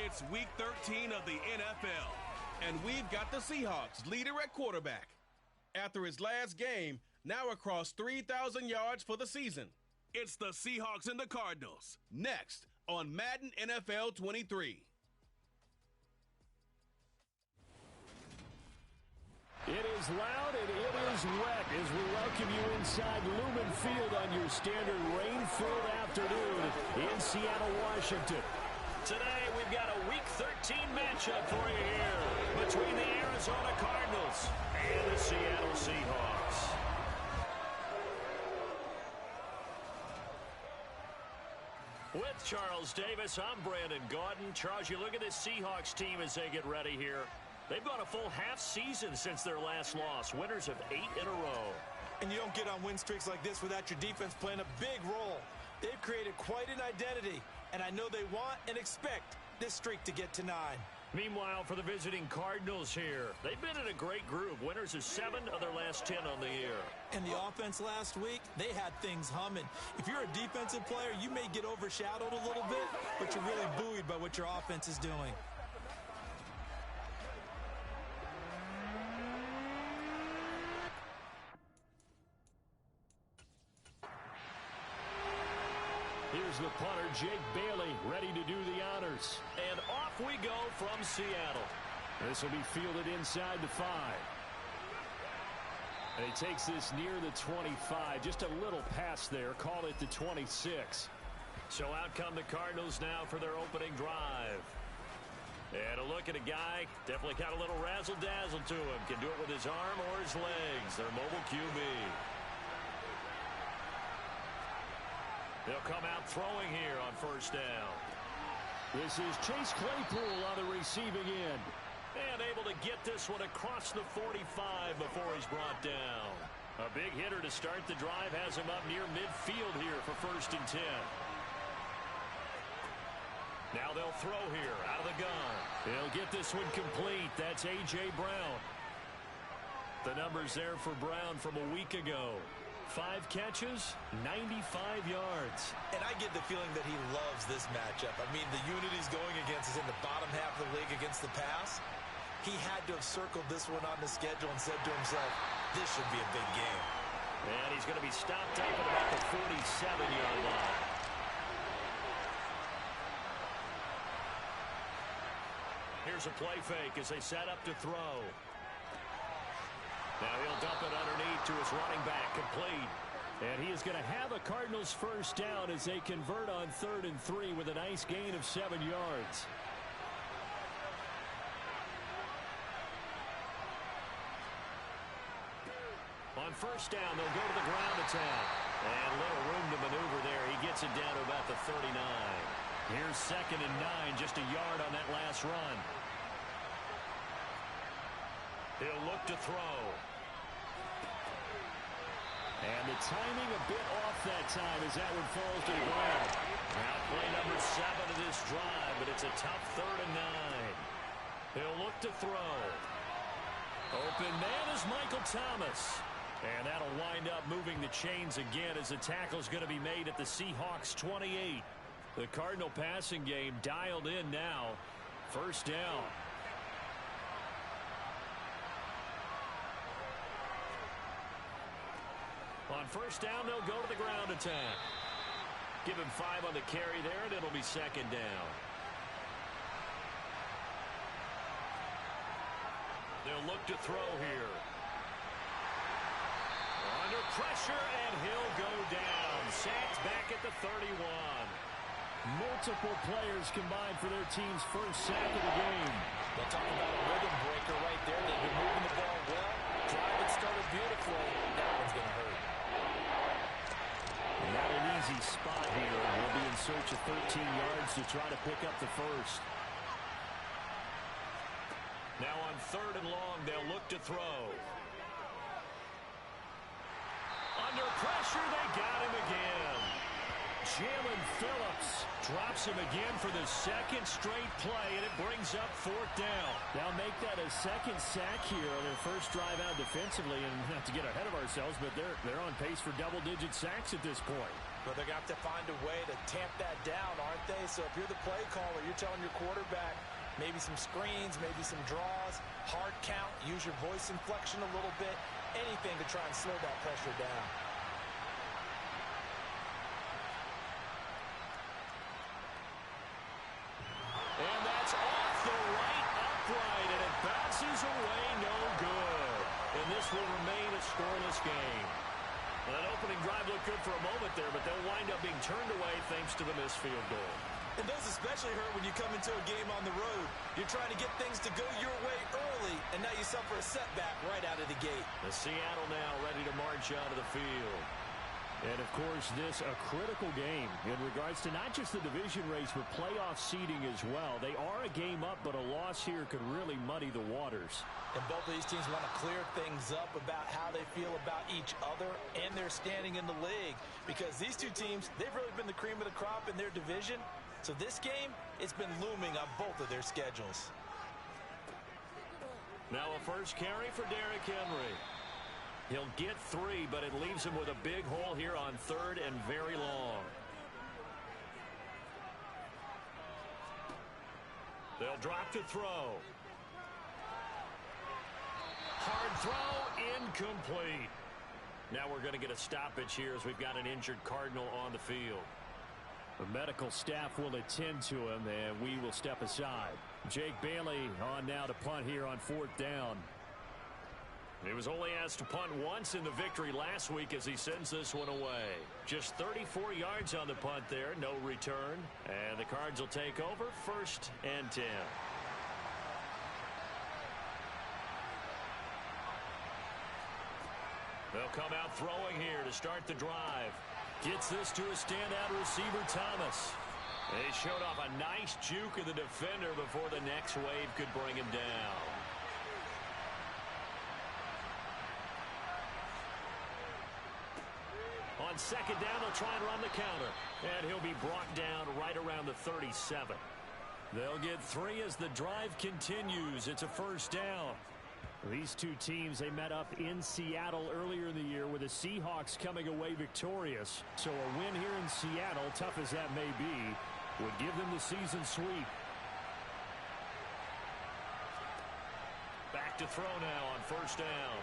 It's Week 13 of the NFL, and we've got the Seahawks leader at quarterback. After his last game, now across 3,000 yards for the season. It's the Seahawks and the Cardinals, next on Madden NFL 23. It is loud and it is wet as we welcome you inside Lumen Field on your standard rain-filled afternoon in Seattle, Washington. Today we've got a Week 13 matchup for you here between the Arizona Cardinals and the Seattle Seahawks. With Charles Davis, I'm Brandon Gaudin. Charles, you look at this Seahawks team as they get ready here. They've gone a full half season since their last loss. Winners of 8 in a row. And you don't get on win streaks like this without your defense playing a big role. They've created quite an identity, and I know they want and expect this streak to get to 9. Meanwhile, for the visiting Cardinals here, they've been in a great group. Winners of 7 of their last 10 on the year. And the offense last week, they had things humming. If you're a defensive player, you may get overshadowed a little bit, but you're really buoyed by what your offense is doing. Here's the punter, Jake Bailey, ready to do the honors. And off we go from Seattle. This will be fielded inside the 5. And he takes this near the 25. Just a little pass there. Call it the 26. So out come the Cardinals now for their opening drive. And a look at a guy, definitely got a little razzle-dazzle to him. Can do it with his arm or his legs. Their mobile QB. They'll come out throwing here on first down. This is Chase Claypool on the receiving end. And able to get this one across the 45 before he's brought down. A big hitter to start the drive has him up near midfield here for 1st and 10. Now they'll throw here out of the gun. He'll get this one complete. That's A.J. Brown. The numbers there for Brown from a week ago. 5 catches, 95 yards. And I get the feeling that he loves this matchup. I mean, the unit he's going against is in the bottom half of the league against the pass. He had to have circled this one on the schedule and said to himself, this should be a big game. And he's going to be stopped up at about the 47-yard line. Here's a play fake as they set up to throw. Now he'll dump it underneath to his running back, complete. And he is going to have a Cardinals first down as they convert on 3rd and 3 with a nice gain of 7 yards. On first down, they'll go to the ground attack. And little room to maneuver there. He gets it down to about the 39. Here's 2nd and 9, just a yard on that last run. He'll look to throw. And the timing a bit off that time as that one falls to the ground. Now play number 7 of this drive, but it's a tough 3rd and 9. He'll look to throw. Open man is Michael Thomas. And that'll wind up moving the chains again as the tackle's going to be made at the Seahawks 28. The Cardinal passing game dialed in now. First down. On first down, they'll go to the ground attack. Give him 5 on the carry there, and it'll be 2nd down. They'll look to throw here. Under pressure, and he'll go down. Sacked back at the 31. Multiple players combined for their team's first sack of the game. We'll talk about a rhythm breaker right there. They've been moving the ball well. Drive it started beautifully. That one's going to hurt. Not an easy spot here. We'll be in search of 13 yards to try to pick up the first. Now on 3rd and long, they'll look to throw. Under pressure, they got him again. Jalen Phillips drops him again for the 2nd straight play, and it brings up 4th down. Now make that a 2nd sack here on their first drive out defensively, and not to get ahead of ourselves, but they're on pace for double-digit sacks at this point. Well, they're going to have to find a way to tamp that down, aren't they? So if you're the play caller, you're telling your quarterback maybe some screens, maybe some draws, hard count, use your voice inflection a little bit, anything to try and slow that pressure down. And that's off the right upright, and it bounces away no good. And this will remain a scoreless game. That opening drive looked good for a moment there, but they'll wind up being turned away thanks to the missed field goal. And those especially hurt when you come into a game on the road. You're trying to get things to go your way early, and now you suffer a setback right out of the gate. The Seattle now ready to march out of the field. And, of course, this a critical game in regards to not just the division race, but playoff seeding as well. They are a game up, but a loss here could really muddy the waters. And both of these teams want to clear things up about how they feel about each other and their standing in the league. Because these two teams, they've really been the cream of the crop in their division. So this game, it's been looming on both of their schedules. Now a first carry for Derrick Henry. He'll get 3, but it leaves him with a big hole here on 3rd and very long. They'll drop to throw. Hard throw, incomplete. Now we're going to get a stoppage here as we've got an injured Cardinal on the field. The medical staff will attend to him, and we will step aside. Jake Bailey on now to punt here on 4th down. He was only asked to punt once in the victory last week as he sends this one away. Just 34 yards on the punt there, no return. And the Cards will take over 1st and 10. They'll come out throwing here to start the drive. Gets this to a standout receiver, Thomas. They showed off a nice juke of the defender before the next wave could bring him down. On 2nd down, they'll try and run the counter. And he'll be brought down right around the 37. They'll get 3 as the drive continues. It's a 1st down. These two teams, they met up in Seattle earlier in the year with the Seahawks coming away victorious. So a win here in Seattle, tough as that may be, would give them the season sweep. Back to throw now on 1st down.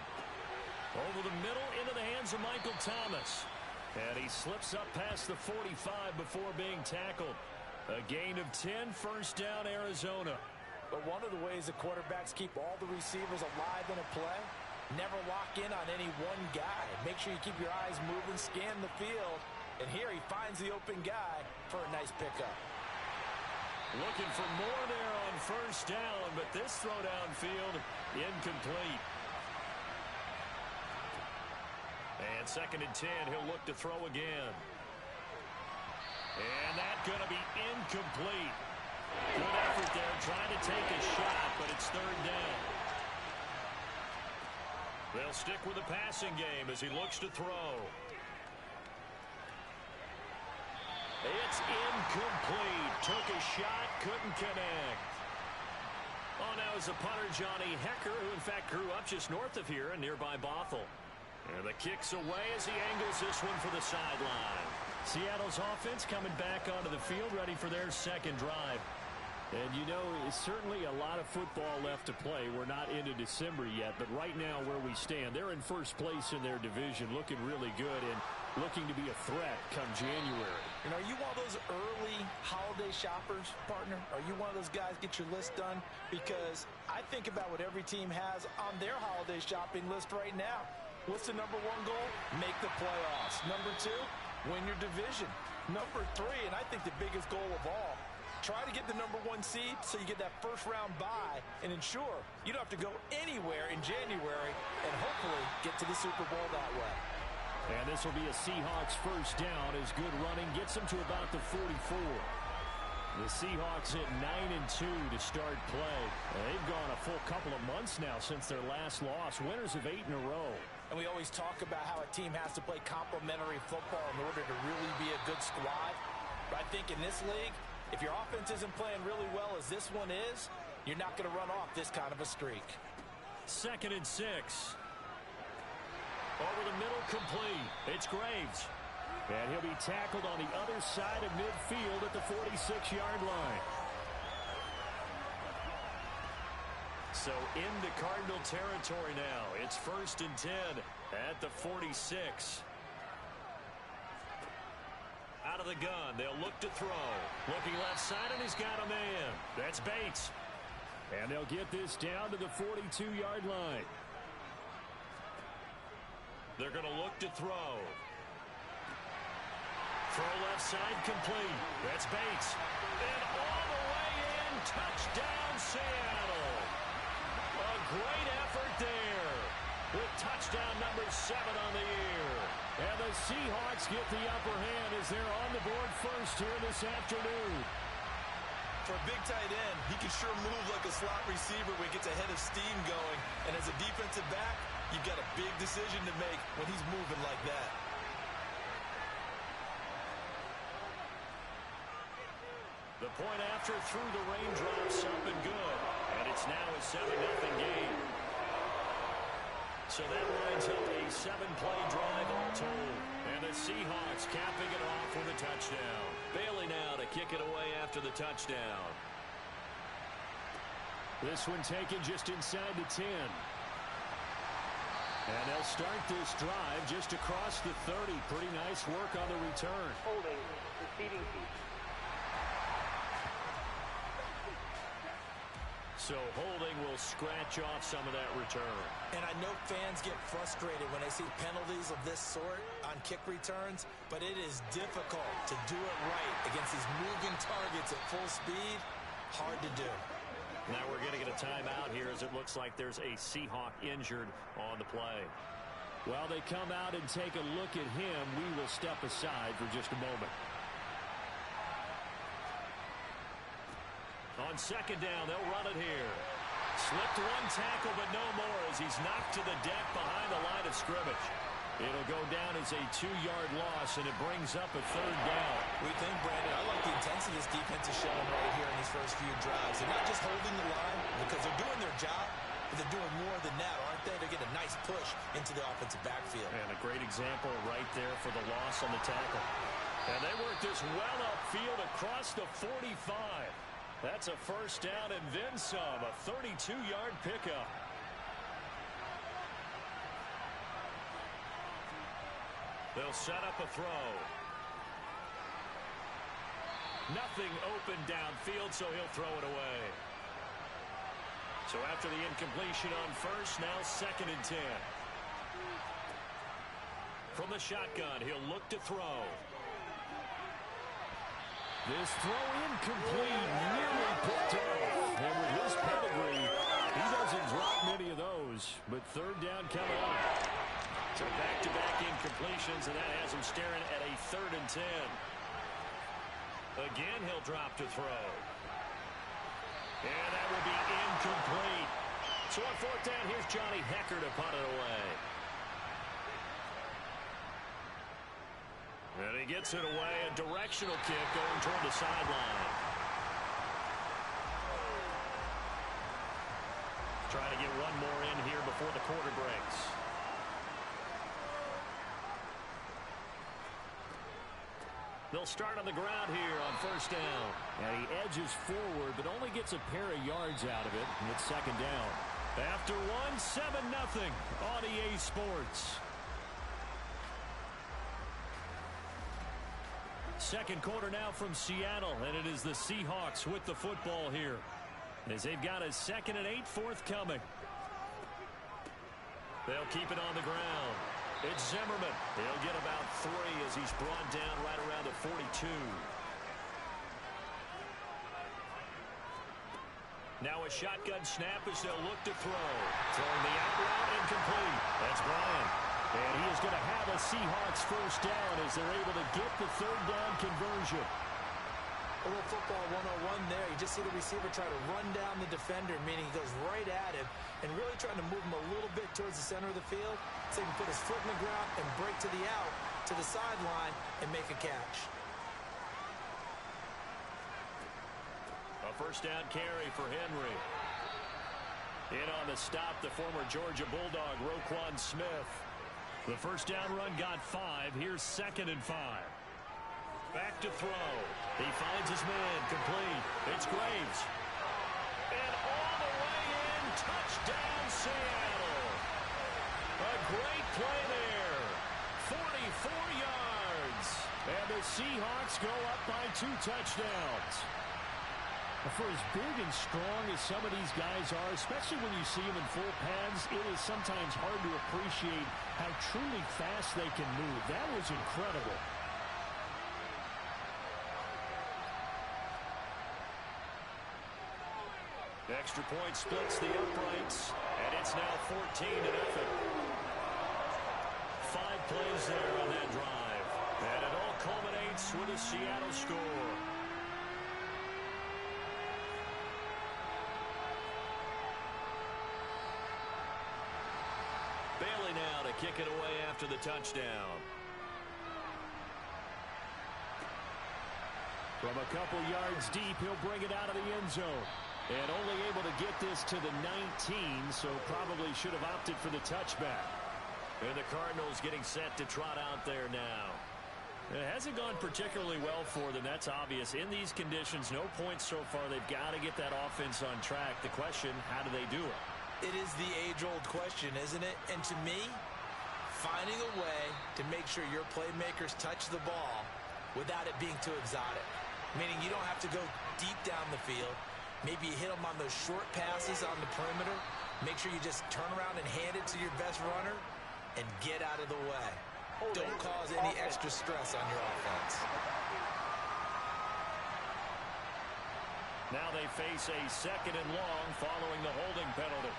Over the middle into the hands of Michael Thomas. And he slips up past the 45 before being tackled. A gain of 10, 1st down, Arizona. But one of the ways the quarterbacks keep all the receivers alive in a play, never lock in on any one guy. Make sure you keep your eyes moving, scan the field. And here he finds the open guy for a nice pickup. Looking for more there on 1st down, but this throw downfield incomplete. And 2nd and 10, he'll look to throw again. And that's going to be incomplete. Good effort there, trying to take a shot, but it's 3rd down. They'll stick with the passing game as he looks to throw. It's incomplete. Took a shot, couldn't connect. Oh, now is the punter Johnny Hecker, who in fact grew up just north of here in nearby Bothell. And the kick's away as he angles this one for the sideline. Seattle's offense coming back onto the field, ready for their 2nd drive. And, you know, it's certainly a lot of football left to play. We're not into December yet, but right now where we stand, they're in 1st place in their division, looking really good and looking to be a threat come January. And are you one of those early holiday shoppers, partner? Are you one of those guys get your list done? Because I think about what every team has on their holiday shopping list right now. What's the number 1 goal? Make the playoffs. Number 2, win your division. Number 3, and I think the biggest goal of all, try to get the number 1 seed so you get that 1st round bye and ensure you don't have to go anywhere in January and hopefully get to the Super Bowl that way. And this will be a Seahawks 1st down as good running gets them to about the 44. The Seahawks hit 9-2 to start play. They've gone a full couple of months now since their last loss. Winners of 8 in a row. And we always talk about how a team has to play complementary football in order to really be a good squad. But I think in this league, if your offense isn't playing really well as this one is, you're not going to run off this kind of a streak. 2nd and 6. Over the middle, complete. It's Graves. And he'll be tackled on the other side of midfield at the 46-yard line. So into Cardinal territory now. It's 1st and 10 at the 46. Out of the gun. They'll look to throw. Looking left side, and he's got a man. That's Bates. And they'll get this down to the 42-yard line. They're going to look to throw. Throw left side complete. That's Bates. And all the way in. Touchdown, Seattle. A great effort there. With touchdown number 7 on the year. And the Seahawks get the upper hand as they're on the board first here this afternoon. For a big tight end, he can sure move like a slot receiver when he gets a head of steam going. And as a defensive back, you've got a big decision to make when he's moving like that. The point after through the raindrops up and good. And it's now a 7-0 game. So that lines up a 7-play drive all told. And the Seahawks capping it off with a touchdown. Bailey now to kick it away after the touchdown. This one taken just inside the 10. And they'll start this drive just across the 30. Pretty nice work on the return. Holding, receiving feet. So holding will scratch off some of that return. And I know fans get frustrated when they see penalties of this sort on kick returns, but it is difficult to do it right against these moving targets at full speed. Hard to do. Now we're going to get a timeout here as it looks like there's a Seahawk injured on the play. While they come out and take a look at him, we will step aside for just a moment. On 2nd down, they'll run it here. Slipped one tackle, but no more as he's knocked to the deck behind the line of scrimmage. It'll go down as a 2-yard loss, and it brings up a 3rd down. We think, Brandon, I like the intensity this defense is showing right here in these first few drives. They're not just holding the line because they're doing their job, but they're doing more than that, aren't they? They get a nice push into the offensive backfield. And a great example right there for the loss on the tackle. And they work this well upfield across the 45. That's a 1st down and then some, a 32-yard pickup. They'll set up a throw. Nothing open downfield, so he'll throw it away. So after the incompletion on 1st, now 2nd and 10. From the shotgun, he'll look to throw. This throw incomplete, nearly picked off. And with his pedigree, he doesn't drop many of those. But 3rd down coming up. So back-to-back incompletions, and that has him staring at a 3rd and 10. Again, he'll drop to throw. And that will be incomplete. So on 4th down, here's Johnny Hecker to punt it away. And he gets it away, a directional kick going toward the sideline. Trying to get one more in here before the quarter breaks. They'll start on the ground here on 1st down. And he edges forward, but only gets a pair of yards out of it, and it's 2nd down. After one, 7-0 on EA Sports. 2nd quarter now from Seattle, and it is the Seahawks with the football here as they've got a 2nd and 8 forthcoming. They'll keep it on the ground. It's Zimmerman. He'll get about 3 as he's brought down right around the 42. Now a shotgun snap as they'll look to throw. Throwing the out route incomplete. That's Bryant. And he is going to have a Seahawks 1st down as they're able to get the 3rd down conversion. A little football 101 there. You just see the receiver try to run down the defender, meaning he goes right at him and really trying to move him a little bit towards the center of the field so he can put his foot in the ground and break to the out, to the sideline, and make a catch. A 1st down carry for Henry. In on the stop, the former Georgia Bulldog, Roquan Smith. The first down run got 5. Here's 2nd and 5. Back to throw. He finds his man. Complete. It's Graves. And all the way in. Touchdown, Seattle. A great play there. 44 yards. And the Seahawks go up by 2 touchdowns. For as big and strong as some of these guys are, especially when you see them in full pads, it is sometimes hard to appreciate how truly fast they can move. That was incredible. Extra point splits the uprights, and it's now 14-0. 5 plays there on that drive. And it all culminates with a Seattle score. Bailey now to kick it away after the touchdown. From a couple yards deep, he'll bring it out of the end zone. And only able to get this to the 19, so probably should have opted for the touchback. And the Cardinals getting set to trot out there now. It hasn't gone particularly well for them, that's obvious. In these conditions, no points so far. They've got to get that offense on track. The question, how do they do it? It is the age-old question, isn't it? And to me, finding a way to make sure your playmakers touch the ball without it being too exotic. Meaning you don't have to go deep down the field. Maybe you hit them on those short passes on the perimeter. Make sure you just turn around and hand it to your best runner and get out of the way. Don't cause any extra stress on your offense. Now they face a 2nd and long following the holding penalty.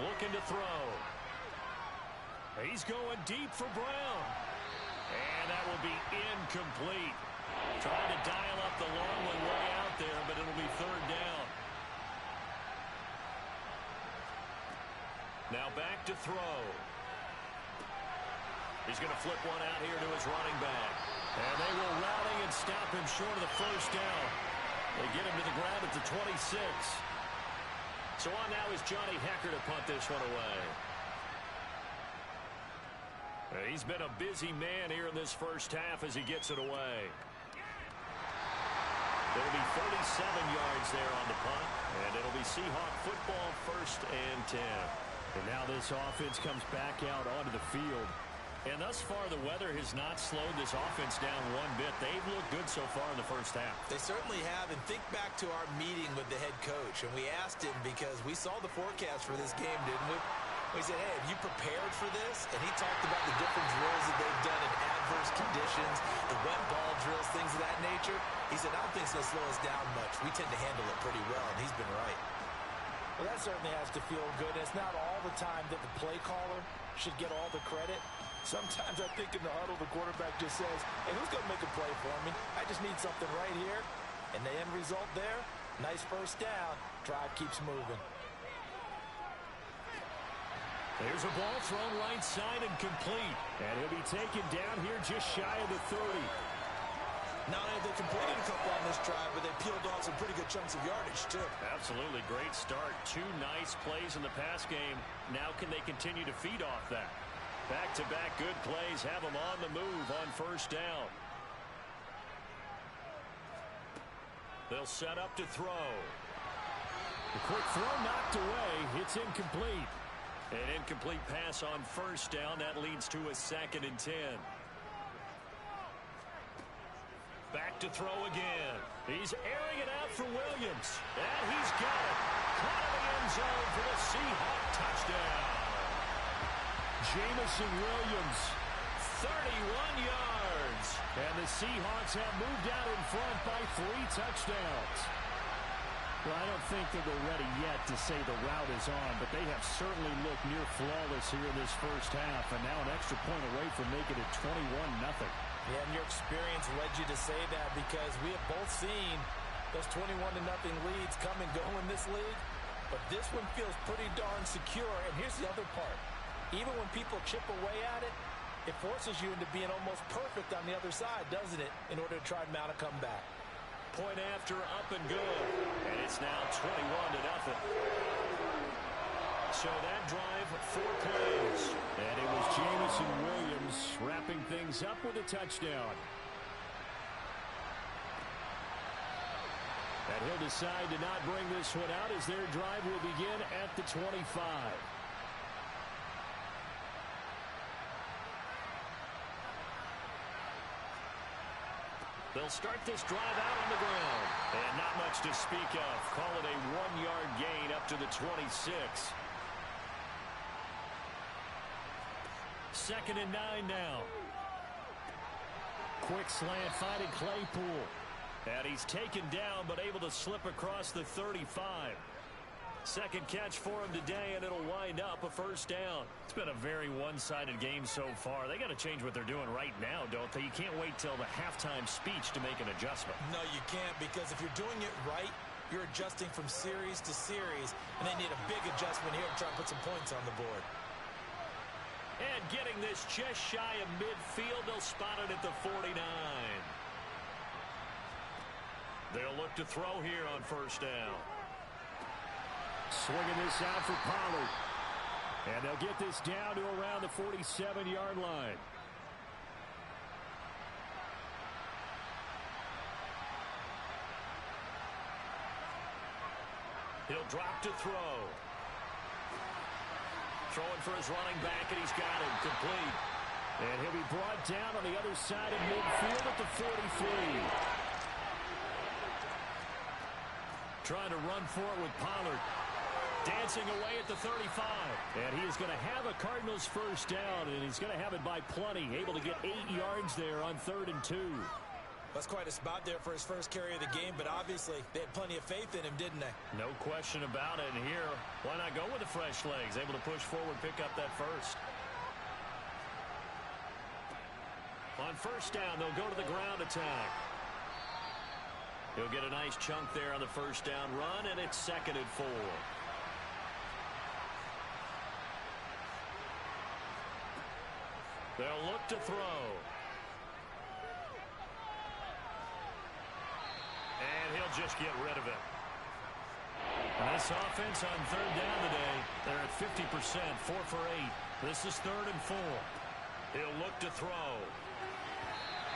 Looking to throw. He's going deep for Brown. And that will be incomplete. Trying to dial up the long one way out there, but it'll be 3rd down. Now back to throw. He's going to flip one out here to his running back. And they will rally and stop him short of the 1st down. They get him to the ground at the 26. So on now is Johnny Hecker to punt this one away. He's been a busy man here in this first half as he gets it away. It'll be 37 yards there on the punt, and it'll be Seahawk football 1st and 10. And now this offense comes back out onto the field. And thus far, the weather has not slowed this offense down one bit. They've looked good so far in the first half. They certainly have. And think back to our meeting with the head coach. And we asked him because we saw the forecast for this game, didn't we? We said, hey, have you prepared for this? And he talked about the different drills that they've done in adverse conditions, the wet ball drills, things of that nature. He said, I don't think it's going to slow us down much. We tend to handle it pretty well, and he's been right. Well, that certainly has to feel good. It's not all the time that the play caller should get all the credit. Sometimes I think in the huddle, the quarterback just says, hey, who's going to make a play for me? I just need something right here. And the end result there, nice 1st down. Drive keeps moving. There's a ball thrown right side and complete. And he'll be taken down here just shy of the 30. Not only have they completed a couple on this drive, but they peeled off some pretty good chunks of yardage, too. Absolutely. Great start. 2 nice plays in the pass game. Now can they continue to feed off that? Back-to-back good plays have them on the move on 1st down. They'll set up to throw. The quick throw knocked away. It's incomplete. An incomplete pass on 1st down. That leads to a 2nd and 10. Back to throw again. He's airing it out for Williams. And he's got it. Caught in the end zone for the Seahawk touchdown. Jamison Williams. 31 yards. And the Seahawks have moved out in front by 3 touchdowns. Well, I don't think that we're ready yet to say the route is on, but they have certainly looked near flawless here in this first half, and now an extra point away from making it 21-0. Yeah, and your experience led you to say that because we have both seen those 21-0 leads come and go in this league, but this one feels pretty darn secure, and here's the other part. Even when people chip away at it, it forces you into being almost perfect on the other side, doesn't it, in order to try and mount a comeback. Point after, up and good. And it's now 21-0. So that drive, 4 plays. And it was Jamison Williams wrapping things up with a touchdown. And he'll decide to not bring this one out as their drive will begin at the 25. They'll start this drive out on the ground. And not much to speak of. Call it a 1-yard gain up to the 26. 2nd and 9 now. Quick slant finding Claypool. And he's taken down but able to slip across the 35. Second catch for him today, and it'll wind up a first down. It's been a very one-sided game so far. They got to change what they're doing right now, don't they? You can't wait till the halftime speech to make an adjustment. No, you can't, because if you're doing it right, you're adjusting from series to series, and they need a big adjustment here to try and put some points on the board. And getting this just shy of midfield, they'll spot it at the 49. They'll look to throw here on first down. Swinging this out for Pollard. And they'll get this down to around the 47-yard line. He'll drop to throw. Throwing for his running back, and he's got him complete. And he'll be brought down on the other side of midfield at the 43. Trying to run for it with Pollard. Dancing away at the 35. And he is going to have a Cardinals first down, and he's going to have it by plenty. Able to get 8 yards there on 3rd and 2. That's quite a spot there for his first carry of the game, but obviously they had plenty of faith in him, didn't they? No question about it. And here, why not go with the fresh legs? Able to push forward, pick up that first. On first down, they'll go to the ground attack. He'll get a nice chunk there on the first down run, and it's 2nd and 4. They'll look to throw. And he'll just get rid of it. And this offense on 3rd down today, they're at 50%, 4 for 8. This is 3rd and 4. He'll look to throw.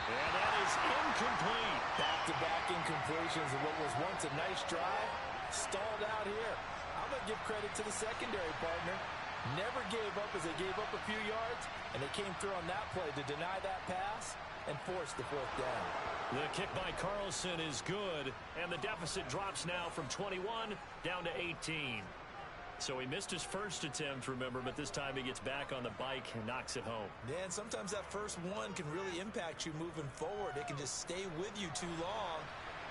And that is incomplete. Back-to-back incompletions of what was once a nice drive. Stalled out here. I'm going to give credit to the secondary partner. Never gave up as they gave up a few yards, and they came through on that play to deny that pass and force the 4th down. The kick by Carlson is good, and the deficit drops now from 21 down to 18. So he missed his first attempt, remember, but this time he gets back on the bike and knocks it home. Yeah, and sometimes that first one can really impact you moving forward. It can just stay with you too long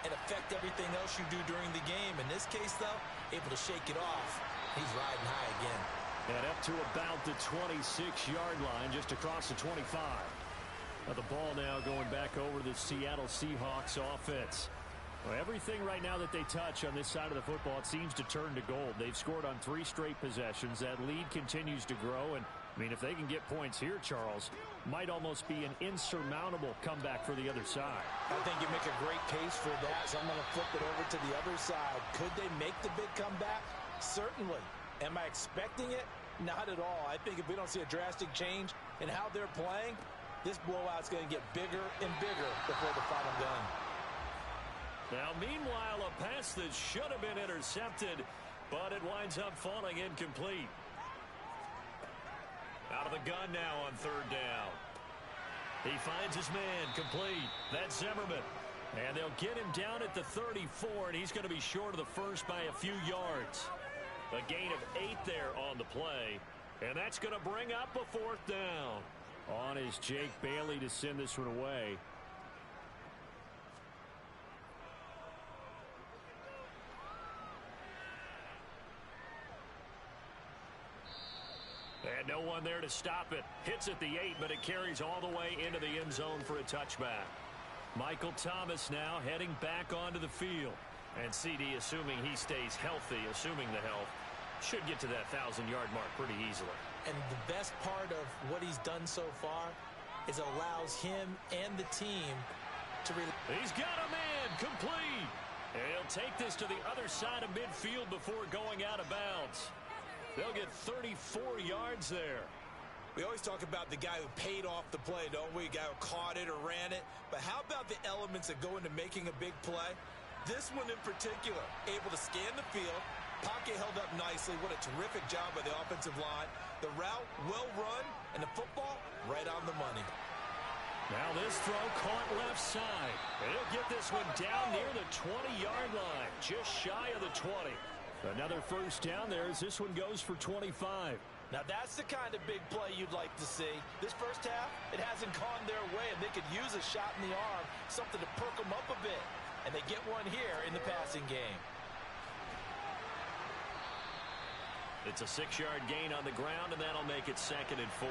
and affect everything else you do during the game. In this case, though, able to shake it off. He's riding high again. And up to about the 26-yard line, just across the 25. Now the ball now going back over the Seattle Seahawks offense. Well, everything right now that they touch on this side of the football, it seems to turn to gold. They've scored on 3 straight possessions. That lead continues to grow. And, I mean, if they can get points here, Charles, might almost be an insurmountable comeback for the other side. I think you make a great case for that, so I'm going to flip it over to the other side. Could they make the big comeback? Certainly. Am I expecting it? Not at all. I think if we don't see a drastic change in how they're playing, this blowout's going to get bigger and bigger before the final gun. Now, meanwhile, a pass that should have been intercepted, but it winds up falling incomplete. Out of the gun now on 3rd down. He finds his man complete. That's Zimmerman. And they'll get him down at the 34, and he's going to be short of the first by a few yards. A gain of 8 there on the play, and that's going to bring up a 4th down. On is Jake Bailey to send this one away. And no one there to stop it. Hits at the 8, but it carries all the way into the end zone for a touchback. Michael Thomas now heading back onto the field. And CD, assuming he stays healthy, assuming the health, should get to that 1,000-yard mark pretty easily. And the best part of what he's done so far is allows him and the team to... He's got a man complete. And he'll take this to the other side of midfield before going out of bounds. They'll get 34 yards there. We always talk about the guy who paid off the play, don't we? The guy who caught it or ran it. But how about the elements that go into making a big play? This one in particular, able to scan the field. Pocket held up nicely. What a terrific job by the offensive line. The route, well run, and the football, right on the money. Now this throw caught left side. He'll get this one down near the 20-yard line, just shy of the 20. Another first down there as this one goes for 25. Now that's the kind of big play you'd like to see. This first half, it hasn't gone their way, and they could use a shot in the arm, something to perk them up a bit. And they get one here in the passing game. It's a 6-yard gain on the ground, and that'll make it 2nd and 4.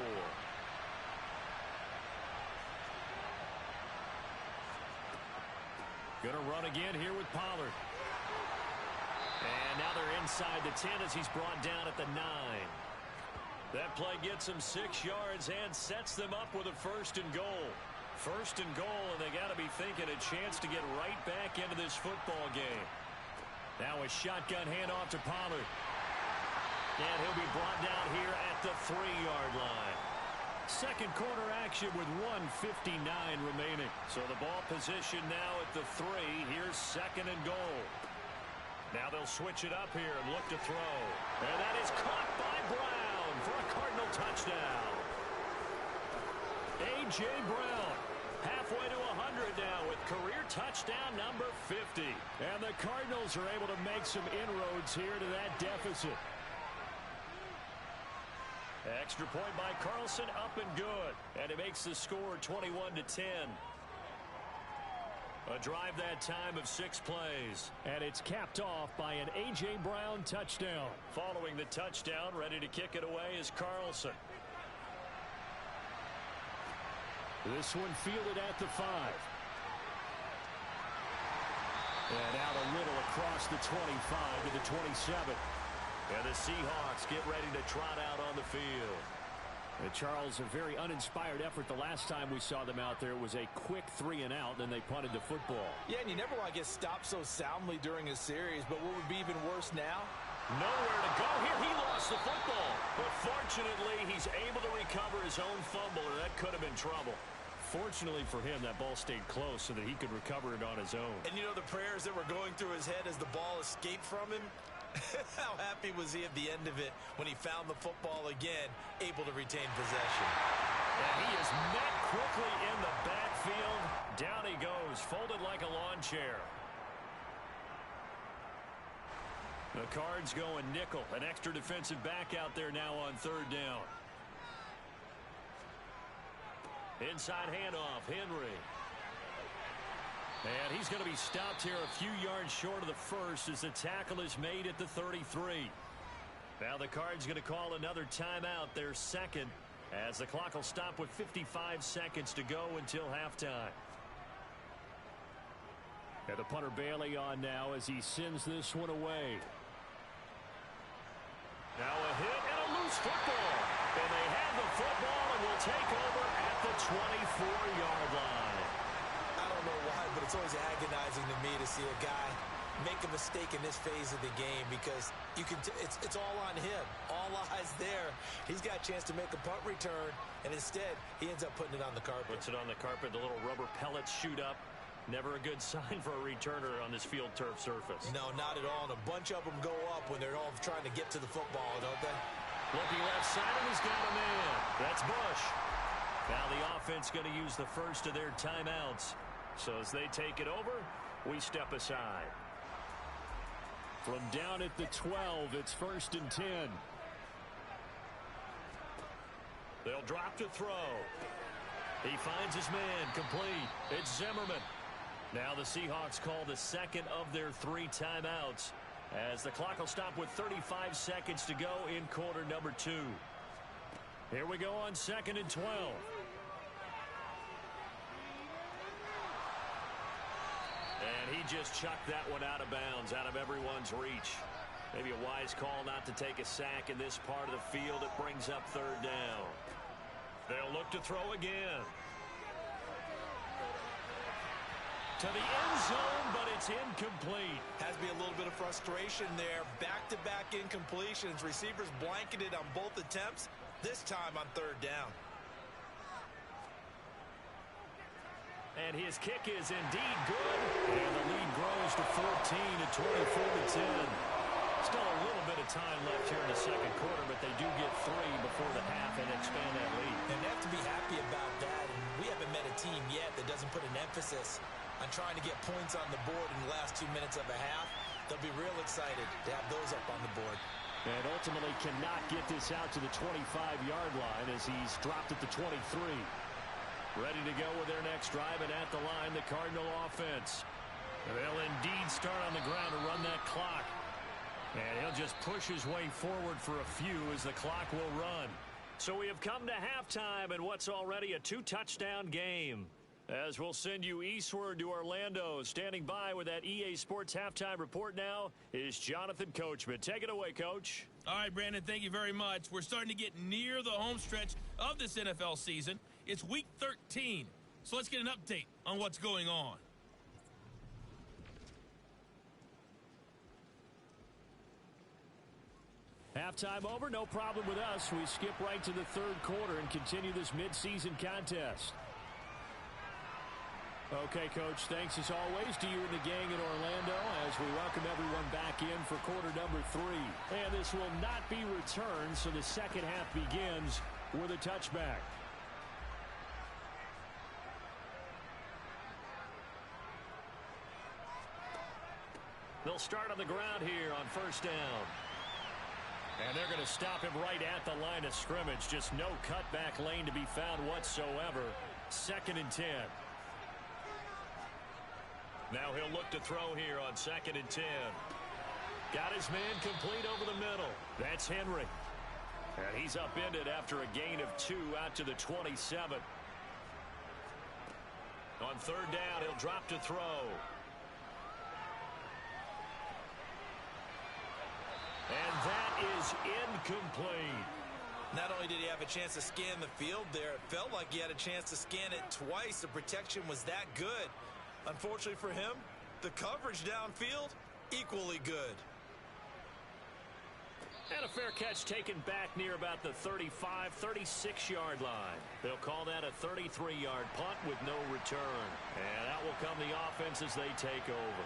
Gonna run again here with Pollard. And now they're inside the 10 as he's brought down at the 9. That play gets them 6 yards and sets them up with a 1st and goal. 1st and goal, and they got to be thinking a chance to get right back into this football game. Now a shotgun handoff to Pollard. And he'll be brought down here at the 3-yard line. Second quarter action with 1:59 remaining. So the ball position now at the 3. Here's 2nd and goal. Now they'll switch it up here and look to throw. And that is caught by Brown for a Cardinal touchdown. A.J. Brown halfway to 100 now with career touchdown number 50. And the Cardinals are able to make some inroads here to that deficit. Extra point by Carlson, up and good. And it makes the score 21-10. A drive that time of 6 plays. And it's capped off by an A.J. Brown touchdown. Following the touchdown, ready to kick it away is Carlson. This one fielded at the 5. And out a little across the 25 to the 27. And the Seahawks get ready to trot out on the field. And Charles, a very uninspired effort the last time we saw them out there. It was a quick 3 and out, then they punted the football. Yeah, and you never want to get stopped so soundly during a series, but what would be even worse now? Nowhere to go here. He lost the football. But fortunately, he's able to recover his own fumble, or that could have been trouble. Fortunately for him, that ball stayed close so that he could recover it on his own. And you know the prayers that were going through his head as the ball escaped from him? How happy was he at the end of it when he found the football again, able to retain possession? And he is met quickly in the backfield. Down he goes, folded like a lawn chair. The Cards going nickel. An extra defensive back out there now on 3rd down. Inside handoff, Henry. And he's going to be stopped here a few yards short of the 1st as the tackle is made at the 33. Now the Cards going to call another timeout, their 2nd, as the clock will stop with 55 seconds to go until halftime. And the punter Bailey on now as he sends this one away. Now a hit and a loose football. And they have the football and will take over at the 24-yard line. I don't know why, but it's always agonizing to me to see a guy make a mistake in this phase of the game because you can it's all on him. All eyes there. He's got a chance to make a punt return, and instead he ends up putting it on the carpet. Puts it on the carpet. The little rubber pellets shoot up. Never a good sign for a returner on this field turf surface. No, not at all. And a bunch of them go up when they're all trying to get to the football, don't they? Looking left side, and he's got a man. That's Bush. Now the offense going to use the first of their timeouts. So as they take it over, we step aside. From down at the 12, it's 1st and 10. They'll drop to throw. He finds his man, complete. It's Zimmerman. Now the Seahawks call the 2nd of their 3 timeouts as the clock will stop with 35 seconds to go in quarter number 2. Here we go on 2nd and 12. And he just chucked that one out of bounds, out of everyone's reach. Maybe a wise call not to take a sack in this part of the field. It brings up 3rd down. They'll look to throw again. to the end zone, but it's incomplete. Has to be a little bit of frustration there. Back-to-back incompletions. Receivers blanketed on both attempts, this time on third down. And his kick is indeed good. And the lead grows to 14 at 24-10. Still a little bit of time left here in the second quarter, but they do get 3 before the half and expand that lead. And they have to be happy about that. And we haven't met a team yet that doesn't put an emphasis on trying to get points on the board in the last 2 minutes of a half. They'll be real excited to have those up on the board. And ultimately cannot get this out to the 25-yard line as he's dropped it to 23. Ready to go with their next drive, and at the line, the Cardinal offense. They'll indeed start on the ground to run that clock. And he'll just push his way forward for a few as the clock will run. So we have come to halftime in what's already a 2-touchdown game. As we'll send you eastward to Orlando. Standing by with that EA Sports halftime report now is Jonathan Coachman. Take it away, Coach. All right, Brandon, thank you very much. We're starting to get near the home stretch of this NFL season. It's week 13, so let's get an update on what's going on. Halftime over, no problem with us. We skip right to the third quarter and continue this midseason contest. Okay, Coach, thanks as always to you and the gang in Orlando as we welcome everyone back in for quarter number 3. And this will not be returned, so the second half begins with a touchback. They'll start on the ground here on first down. And they're going to stop him right at the line of scrimmage. Just no cutback lane to be found whatsoever. 2nd and 10. Now he'll look to throw here on 2nd and 10. Got his man complete over the middle. That's Henry. And he's upended after a gain of 2 out to the 27. On third down, he'll drop to throw. And that is incomplete. Not only did he have a chance to scan the field there, it felt like he had a chance to scan it twice. The protection was that good. Unfortunately for him, the coverage downfield, equally good. And a fair catch taken back near about the 35, 36-yard line. They'll call that a 33-yard punt with no return. And out will come the offense as they take over.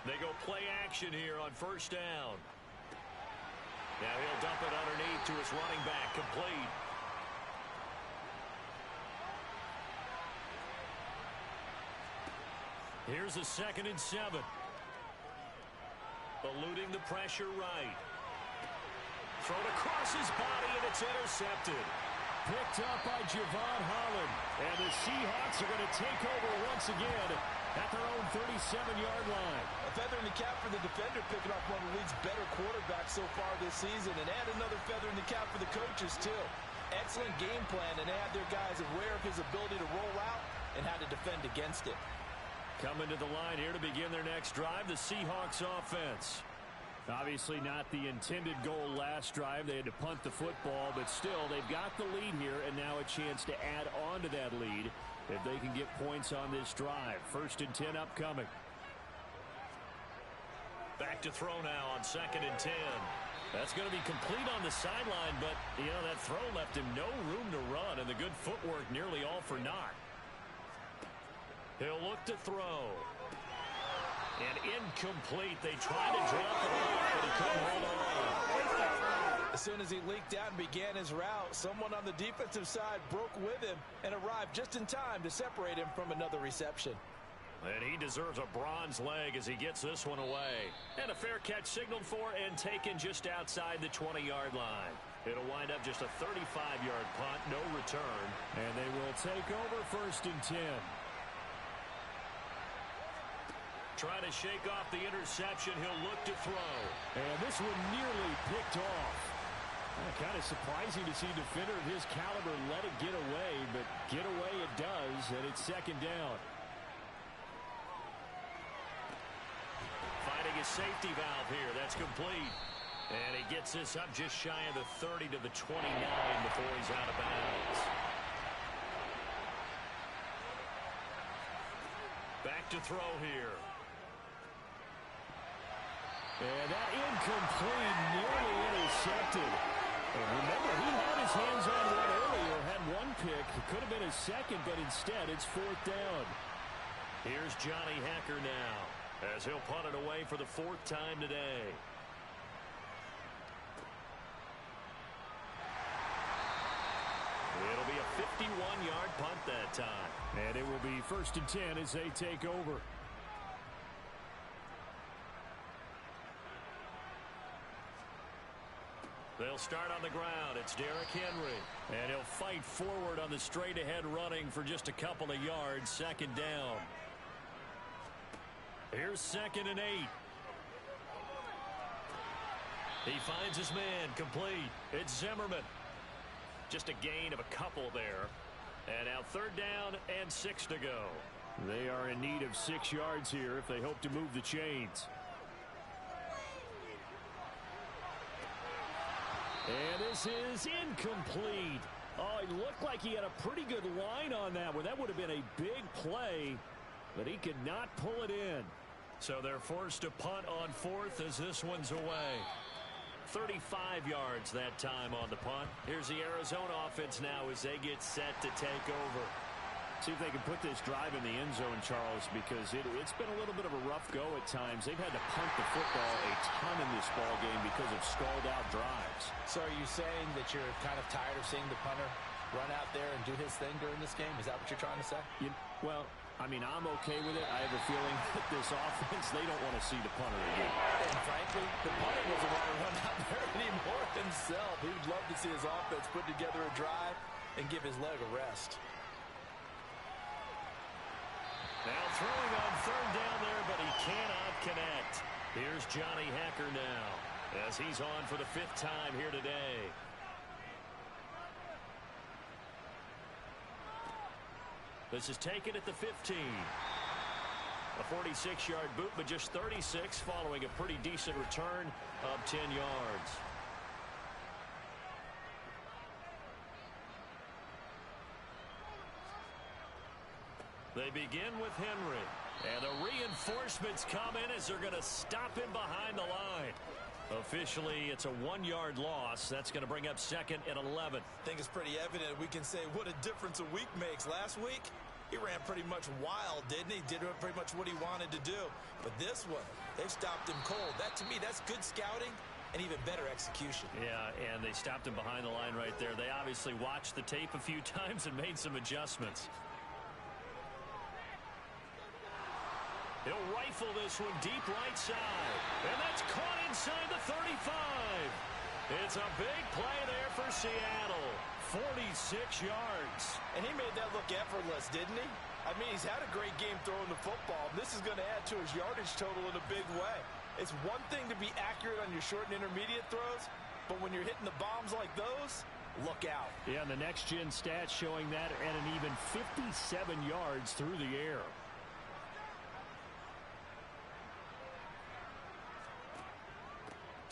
They go play action here on first down. Now he'll dump it underneath to his running back, complete. Here's a 2nd and 7. Eluding the pressure right. Thrown across his body, and it's intercepted. Picked up by Javon Holland. And the Seahawks are going to take over once again at their own 37-yard line. A feather in the cap for the defender, picking off one of the league's better quarterbacks so far this season, and add another feather in the cap for the coaches, too. Excellent game plan, and they had their guys aware of his ability to roll out and how to defend against it. Coming to the line here to begin their next drive, the Seahawks offense. Obviously not the intended goal last drive. They had to punt the football, but still, they've got the lead here, and now a chance to add on to that lead if they can get points on this drive. 1st and 10 upcoming. Back to throw now on 2nd and 10. That's going to be complete on the sideline, but, you know, that throw left him no room to run, and the good footwork nearly all for naught. He'll look to throw. And incomplete. They tried to drop it off, but he couldn't hold on. As soon as he leaked out and began his route, someone on the defensive side broke with him and arrived just in time to separate him from another reception. And he deserves a bronze leg as he gets this one away. And a fair catch signaled for and taken just outside the 20-yard line. It'll wind up just a 35-yard punt, no return. And they will take over 1st and 10. Trying to shake off the interception. He'll look to throw. And this one nearly picked off. Kind of surprising to see a defender of his caliber let it get away, but get away it does, and it's 2nd down. Finding his safety valve here. That's complete. And he gets this up just shy of the 30 to the 29 before he's out of bounds. to throw here. And that incomplete, nearly intercepted. And remember, he had his hands on one earlier, had one pick. It could have been his second, but instead it's fourth down. Here's Johnny Hacker now, as he'll punt it away for the fourth time today. It'll be a 51-yard punt that time. And it will be 1st and 10 as they take over. They'll start on the ground. It's Derrick Henry. And he'll fight forward on the straight-ahead running for just a couple of yards. 2nd down. Here's 2nd and 8. He finds his man complete. It's Zimmerman. Just a gain of a couple there. And now 3rd down and 6 to go. They are in need of 6 yards here if they hope to move the chains. And this is incomplete. Oh, it looked like he had a pretty good line on that one. That would have been a big play, but he could not pull it in. So they're forced to punt on 4th as this one's away. 35 yards that time on the punt. Here's the Arizona offense now as they get set to take over. See if they can put this drive in the end zone, Charles, because it's been a little bit of a rough go at times. They've had to punt the football a ton in this ball game because of stalled-out drives. So are you saying that you're kind of tired of seeing the punter run out there and do his thing during this game? Is that what you're trying to say? Well, I mean, I'm okay with it. I have a feeling that this offense, they don't want to see the punter again. And frankly, the punter doesn't want to run out there anymore himself. He would love to see his offense put together a drive and give his leg a rest. Now throwing on 3rd down there, but he cannot connect. Here's Johnny Hacker now, as he's on for the 5th time here today. This is taken at the 15. A 46-yard boot, but just 36 following a pretty decent return of 10 yards. They begin with Henry. And the reinforcements come in as they're going to stop him behind the line. Officially, it's a 1-yard loss. That's going to bring up 2nd and 11. I think it's pretty evident we can say what a difference a week makes. Last week, he ran pretty much wild, didn't he? Did pretty much what he wanted to do. But this one, they've stopped him cold. That, to me, that's good scouting and even better execution. Yeah, and they stopped him behind the line right there. They obviously watched the tape a few times and made some adjustments. He'll rifle this one deep right side. And that's caught inside the 35. It's a big play there for Seattle. 46 yards. And he made that look effortless, didn't he? I mean, he's had a great game throwing the football. This is going to add to his yardage total in a big way. It's one thing to be accurate on your short and intermediate throws, but when you're hitting the bombs like those, look out. Yeah, and the next-gen stats showing that at an even 57 yards through the air.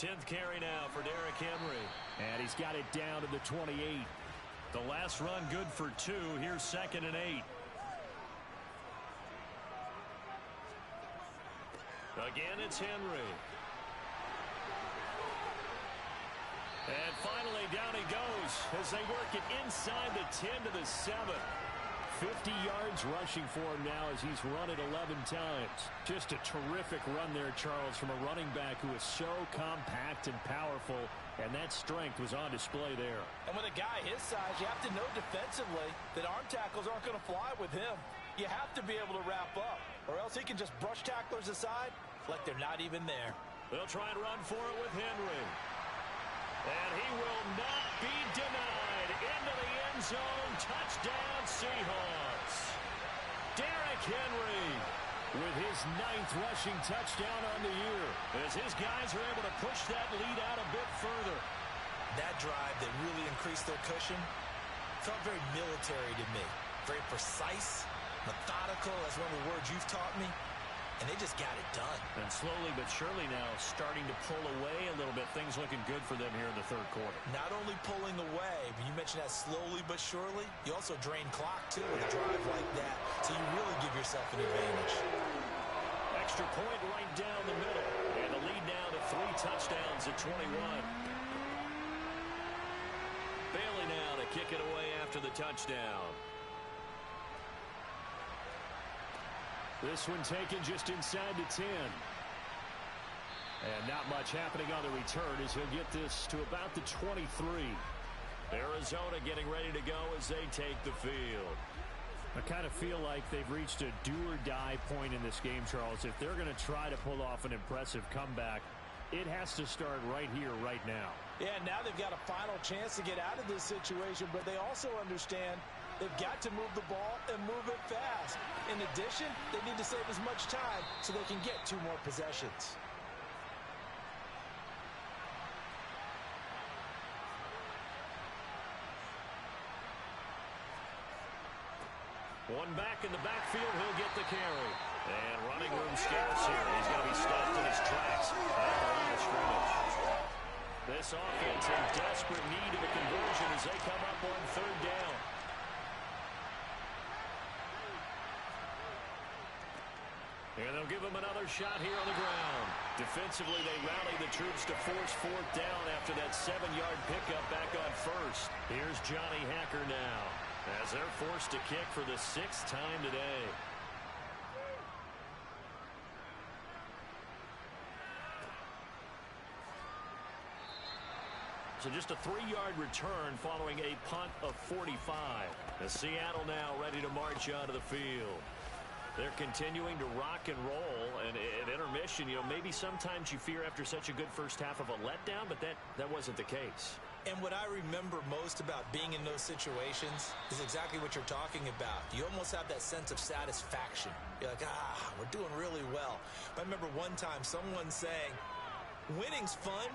Tenth carry now for Derrick Henry. And he's got it down to the 28. The last run good for 2. Here's 2nd and 8. Again, it's Henry. And finally, down he goes as they work it inside the 10 to the 7. 50 yards rushing for him now as he's run it 11 times. Just a terrific run there, Charles, from a running back who is so compact and powerful, and that strength was on display there. And with a guy his size, you have to know defensively that arm tackles aren't going to fly with him. You have to be able to wrap up, or else he can just brush tacklers aside like they're not even there. They'll try and run for it with Henry. And he will not be denied. Into the end zone. Touchdown, Seahawks. Derrick Henry with his 9th rushing touchdown on the year, as his guys are able to push that lead out a bit further. That drive that really increased their cushion felt very military to me. Very precise, methodical, that's one of the words you've taught me. and they just got it done. And slowly but surely now starting to pull away a little bit. Things looking good for them here in the third quarter. Not only pulling away, but you mentioned that slowly but surely, you also drain clock, too, with a drive like that. So you really give yourself an advantage. Extra point right down the middle. And the lead now to 3 touchdowns at 21. Bailey now to kick it away after the touchdown. This one taken just inside the 10. And not much happening on the return as he'll get this to about the 23. Arizona getting ready to go as they take the field. I kind of feel like they've reached a do-or-die point in this game, Charles. If they're going to try to pull off an impressive comeback, it has to start right here, right now. Yeah, now they've got a final chance to get out of this situation, but they also understand they've got to move the ball and move it fast. In addition, they need to save as much time so they can get 2 more possessions. One back in the backfield, he'll get the carry. And running room scarce here. He's going to be stopped in his tracks at the line of scrimmage. This offense in desperate need of a conversion as they come up on 3rd down. And they'll give him another shot here on the ground. Defensively, they rally the troops to force 4th down after that 7-yard pickup back on 1st. Here's Johnny Hacker now, as they're forced to kick for the 6th time today. So just a 3-yard return following a punt of 45. As Seattle now ready to march onto the field. They're continuing to rock and roll, and at intermission, you know, maybe sometimes you fear after such a good first half of a letdown, but that wasn't the case. And what I remember most about being in those situations is exactly what you're talking about. You almost have that sense of satisfaction. You're like, we're doing really well. But I remember one time someone saying, winning's fun,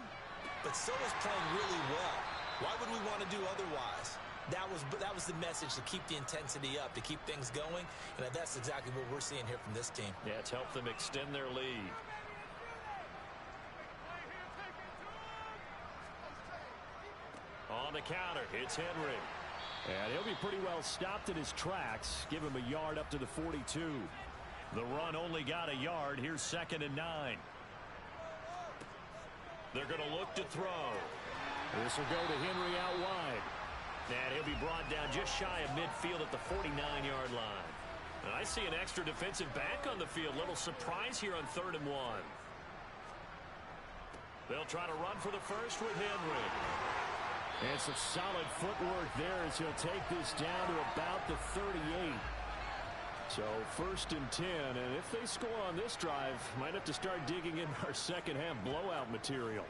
but so is playing really well. Why would we want to do otherwise? That was the message, to keep the intensity up, to keep things going, and that's exactly what we're seeing here from this team. Yeah, it's helped them extend their lead. On the counter, it's Henry. And he'll be pretty well stopped in his tracks. Give him a yard up to the 42. The run only got a yard. Here's 2nd and 9. They're going to look to throw. This will go to Henry out wide. And he'll be brought down just shy of midfield at the 49-yard line. And I see an extra defensive back on the field. Little surprise here on 3rd and 1. They'll try to run for the first with Henry. And some solid footwork there as he'll take this down to about the 38. So 1st and 10, and if they score on this drive, might have to start digging in our second half blowout material.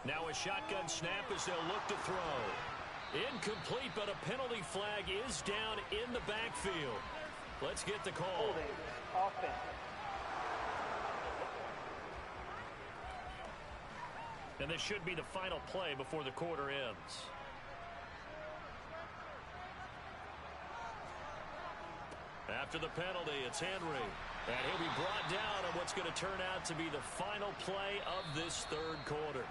Now a shotgun snap as they'll look to throw. Incomplete, but a penalty flag is down in the backfield. Let's get the call. Offense. And this should be the final play before the quarter ends. After the penalty, it's Henry. And he'll be brought down on what's going to turn out to be the final play of this 3rd quarter.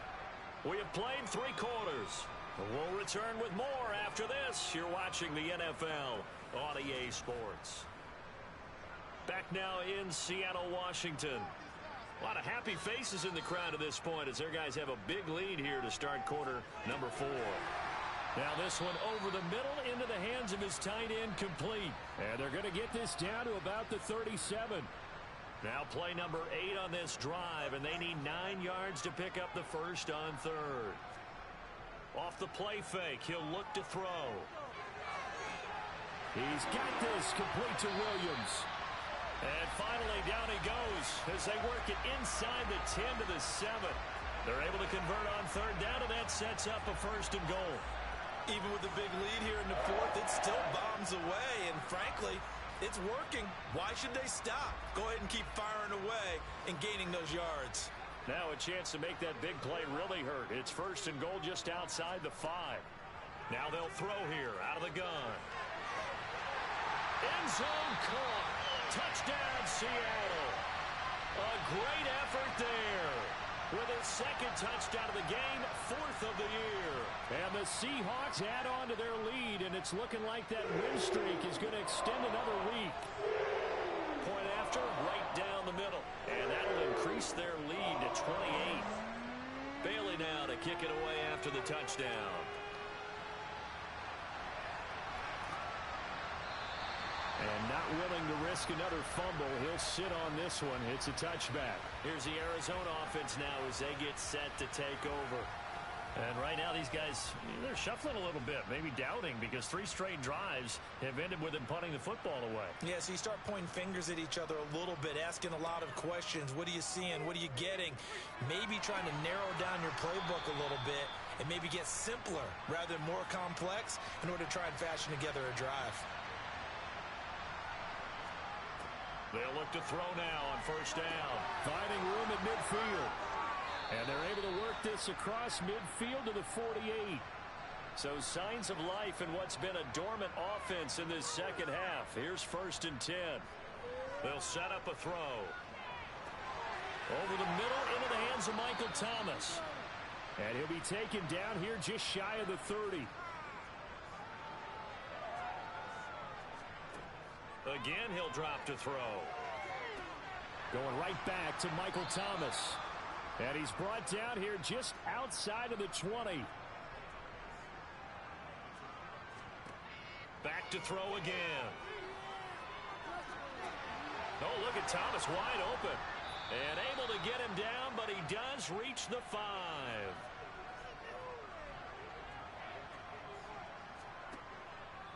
We have played 3 quarters. We'll return with more after this. You're watching the NFL on EA Sports. Back now in Seattle, Washington. A lot of happy faces in the crowd at this point as their guys have a big lead here to start quarter number 4. Now this one over the middle into the hands of his tight end, complete. And they're going to get this down to about the 37. Now play number 8 on this drive, and they need 9 yards to pick up the first on 3rd. Off the play fake, he'll look to throw. He's got this complete to Williams. And finally, down he goes as they work it inside the 10 to the 7. They're able to convert on 3rd down, and that sets up a 1st and goal. Even with the big lead here in the 4th, it still bombs away, and frankly, it's working. Why should they stop? Go ahead and keep firing away and gaining those yards. Now a chance to make that big play really hurt. It's 1st and goal just outside the 5. Now they'll throw here out of the gun. End zone caught. Touchdown, Seattle. A great effort there. With his second touchdown of the game, 4th of the year. And the Seahawks add on to their lead, and it's looking like that win streak is going to extend another week. Point after, right down the middle. And that'll increase their lead to 28. Bailey now to kick it away after the touchdown. And not willing to risk another fumble. He'll sit on this one. It's a touchback. Here's the Arizona offense now as they get set to take over. And right now these guys, they're shuffling a little bit, maybe doubting, because 3 straight drives have ended with them punting the football away. Yeah, so you start pointing fingers at each other a little bit, asking a lot of questions. What are you seeing? What are you getting? Maybe trying to narrow down your playbook a little bit and maybe get simpler rather than more complex in order to try and fashion together a drive. They'll look to throw now on 1st down. Finding room at midfield. And they're able to work this across midfield to the 48. So signs of life in what's been a dormant offense in this second half. Here's 1st and 10. They'll set up a throw. Over the middle into the hands of Michael Thomas. And he'll be taken down here just shy of the 30. Again, he'll drop to throw. Going right back to Michael Thomas. And he's brought down here just outside of the 20. Back to throw again. Oh, look at Thomas wide open. And able to get him down, but he does reach the 5.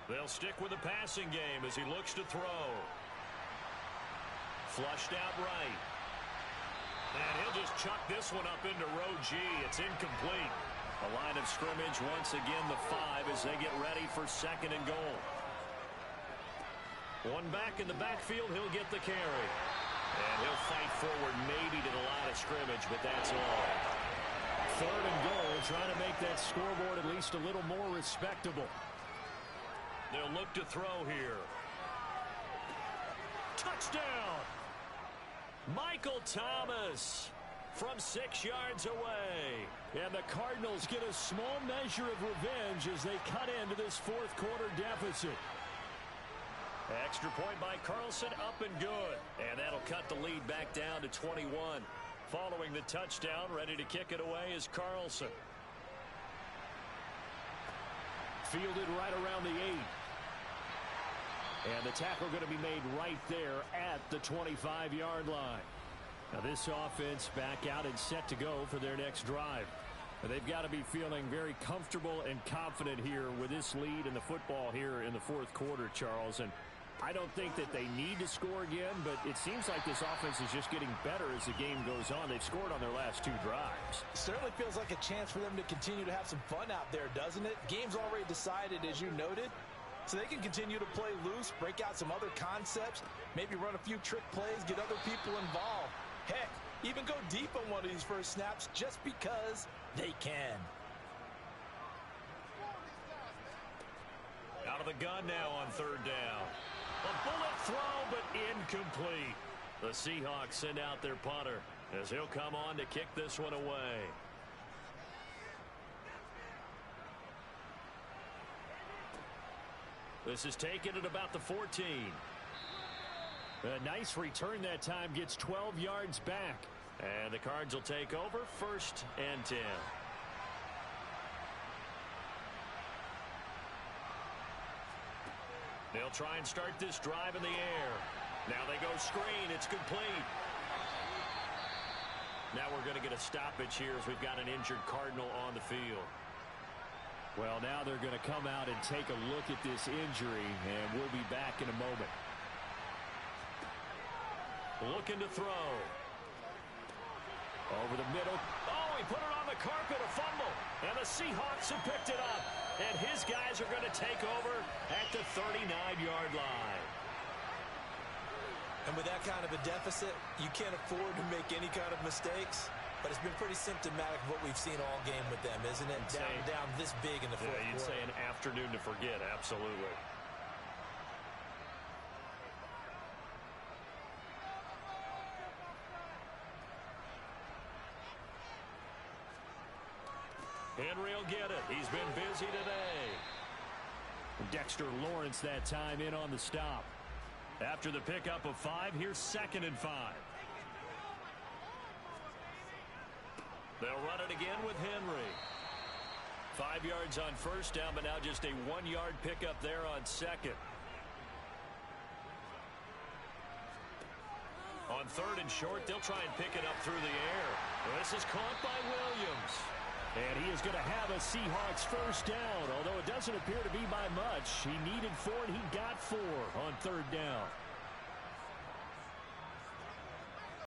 They'll stick with the passing game as he looks to throw. Flushed out right. And he'll just chuck this one up into row G. It's incomplete. A line of scrimmage once again the 5 as they get ready for 2nd and goal. One back in the backfield, he'll get the carry. And he'll fight forward maybe to the line of scrimmage, but that's all. 3rd and goal, trying to make that scoreboard at least a little more respectable. They'll look to throw here. Touchdown! Michael Thomas from 6 yards away. And the Cardinals get a small measure of revenge as they cut into this 4th quarter deficit. Extra point by Carlson, up and good. And that'll cut the lead back down to 21. Following the touchdown, ready to kick it away is Carlson. Fielded right around the 8. And the tackle going to be made right there at the 25-yard line. Now this offense back out and set to go for their next drive. Now they've got to be feeling very comfortable and confident here with this lead in the football here in the 4th quarter, Charles. And I don't think that they need to score again, but it seems like this offense is just getting better as the game goes on. They've scored on their last 2 drives. Certainly feels like a chance for them to continue to have some fun out there, doesn't it? Game's already decided, as you noted. So they can continue to play loose, break out some other concepts, maybe run a few trick plays, get other people involved. Heck, even go deep on one of these first snaps just because they can. Out of the gun now on 3rd down. A bullet throw, but incomplete. The Seahawks send out their punter as he'll come on to kick this one away. This is taken at about the 14. A nice return that time, gets 12 yards back. And the Cards will take over 1st and 10. They'll try and start this drive in the air. Now they go screen. It's complete. Now we're going to get a stoppage here as we've got an injured Cardinal on the field. Well, now they're going to come out and take a look at this injury, and we'll be back in a moment. Looking to throw. Over the middle. Oh, he put it on the carpet, a fumble. And the Seahawks have picked it up. And his guys are going to take over at the 39-yard line. And with that kind of a deficit, you can't afford to make any kind of mistakes. But it's been pretty symptomatic of what we've seen all game with them, isn't it? Down this big in the 4th quarter. You'd say an afternoon to forget, absolutely. Henry will get it. He's been busy today. Dexter Lawrence that time in on the stop. After the pickup of 5, here's 2nd and 5. They'll run it again with Henry. 5 yards on first down, but now just a 1-yard pickup there on 2nd. On 3rd and short, they'll try and pick it up through the air. This is caught by Williams. And he is going to have a Seahawks first down, although it doesn't appear to be by much. He needed 4, and he got 4 on 3rd down.